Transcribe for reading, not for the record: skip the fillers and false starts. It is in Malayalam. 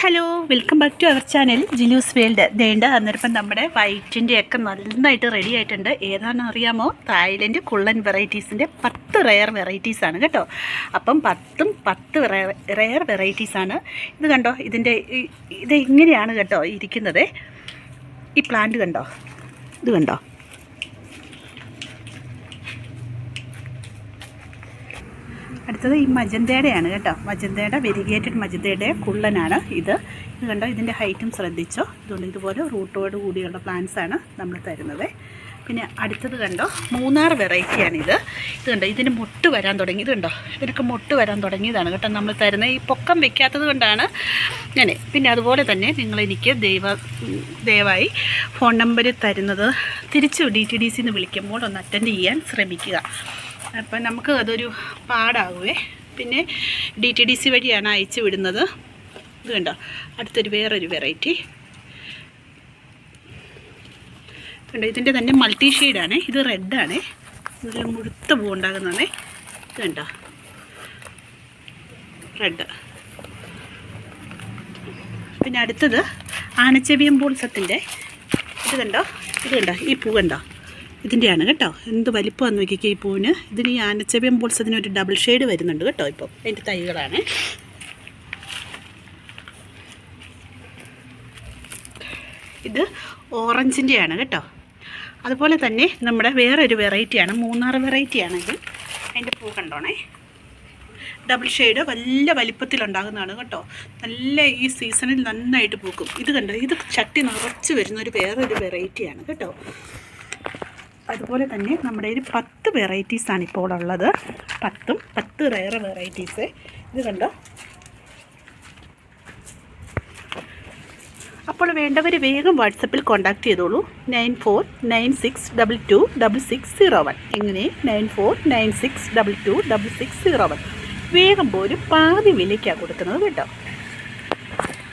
Hello welcome back to our channel Jilu's world. ദേണ്ട അന്നേരം നമ്മുടെ വൈറ്റിൻ്റെയൊക്കെ നന്നായിട്ട് റെഡി ആയിട്ടുണ്ട്. ഏതാണെന്ന് അറിയാമോ? തായ്ലൻഡ് കുള്ളൻ വെറൈറ്റീസിൻ്റെ 10 റെയർ വെറൈറ്റീസാണ് കേട്ടോ. അപ്പം 10 റെയർ വെറൈറ്റീസാണ്. ഇത് കണ്ടോ, ഇത് ഇങ്ങനെയാണ് കേട്ടോ ഇരിക്കുന്നത്. ഈ പ്ലാന്റ് കണ്ടോ, ഇത് കണ്ടോ. അടുത്തത് ഈ മജന്തയുടെയാണ് കേട്ടോ. മജന്തയുടെ വെരിഗേറ്റഡ് മജന്തയുടെ കുള്ളനാണ് ഇത്. കണ്ടോ, ഇതിൻ്റെ ഹൈറ്റും ശ്രദ്ധിച്ചോ. ഇതുപോലെ റൂട്ടോട് കൂടിയുള്ള പ്ലാന്റ്സാണ് നമ്മൾ തരുന്നത്. പിന്നെ അടുത്തത് കണ്ടോ, മൂന്നാർ വെറൈറ്റിയാണിത്. ഇത് കണ്ടോ, ഇതിന് മൊട്ട് വരാൻ തുടങ്ങി. ഇത് കണ്ടോ, ഇതിനൊക്കെ മൊട്ട് വരാൻ തുടങ്ങിയതാണ് കേട്ടോ നമ്മൾ തരുന്നത്. ഈ പൊക്കം വെക്കാത്തത് കൊണ്ടാണ് ഞാൻ. പിന്നെ അതുപോലെ തന്നെ നിങ്ങളെനിക്ക് ദയവായി ഫോൺ നമ്പർ തരുന്നത് തിരിച്ച് DTDCന്ന് വിളിക്കുമ്പോൾ ഒന്ന് അറ്റൻഡ് ചെയ്യാൻ ശ്രമിക്കുക. അപ്പം നമുക്ക് അതൊരു പാടാകുവേ. പിന്നെ DTDC വഴിയാണ് അയച്ചു വിടുന്നത്. ഇത് കണ്ടോ, അടുത്തൊരു വേറൊരു വെറൈറ്റി കണ്ടോ. ഇതിൻ്റെ തന്നെ മൾട്ടി ഷെയ്ഡാണ്. ഇത് റെഡാണ്, ഇതിൽ മുഴുത്ത പൂ ഉണ്ടാകുന്നതാണ്. ഇത് കണ്ടോ, റെഡ്. പിന്നെ അടുത്തത് ആനച്ചെവിയം ബോൾസത്തിൻ്റെ ഇത് കണ്ടോ. ഈ പൂ കണ്ടോ, ഇതിൻ്റെയാണ് കേട്ടോ. എന്ത് വലിപ്പമാണെന്ന് നോക്കിക്കുക ഈ പൂവിന്. ഇതിന് ഈ ആനച്ചെവിയം ബോൾസത്തിന് ഒരു ഡബിൾ ഷെയ്ഡ് വരുന്നുണ്ട് കേട്ടോ. ഇപ്പം അതിൻ്റെ തൈകളാണ്. ഇത് ഓറഞ്ചിൻ്റെയാണ് കേട്ടോ. അതുപോലെ തന്നെ നമ്മുടെ വേറൊരു വെറൈറ്റിയാണ്, മൂന്നാർ വെറൈറ്റിയാണിത്. അതിൻ്റെ പൂ കണ്ടോണേ, ഡബിൾ ഷെയ്ഡ് വലിയ വലിപ്പത്തിലുണ്ടാകുന്നതാണ് കേട്ടോ. നല്ല ഈ സീസണിൽ നന്നായിട്ട് പൂക്കും. ഇത് കണ്ടോ, ഇത് ചട്ടി നിറച്ച് വരുന്നൊരു വേറൊരു വെറൈറ്റിയാണ് കേട്ടോ. അതുപോലെ തന്നെ നമ്മുടെ ഒരു 10 വെറൈറ്റീസാണ് ഇപ്പോൾ ഉള്ളത്. 10 റെയർ വെറൈറ്റീസ്. ഇത് കണ്ടോ. അപ്പോൾ വേണ്ടവർ വേഗം വാട്സപ്പിൽ കോൺടാക്ട് ചെയ്തോളൂ. 9496226601. എങ്ങനെ 9496226601. വേഗം പോലും പാതി വിലയ്ക്കാണ് കൊടുക്കുന്നത് കേട്ടോ.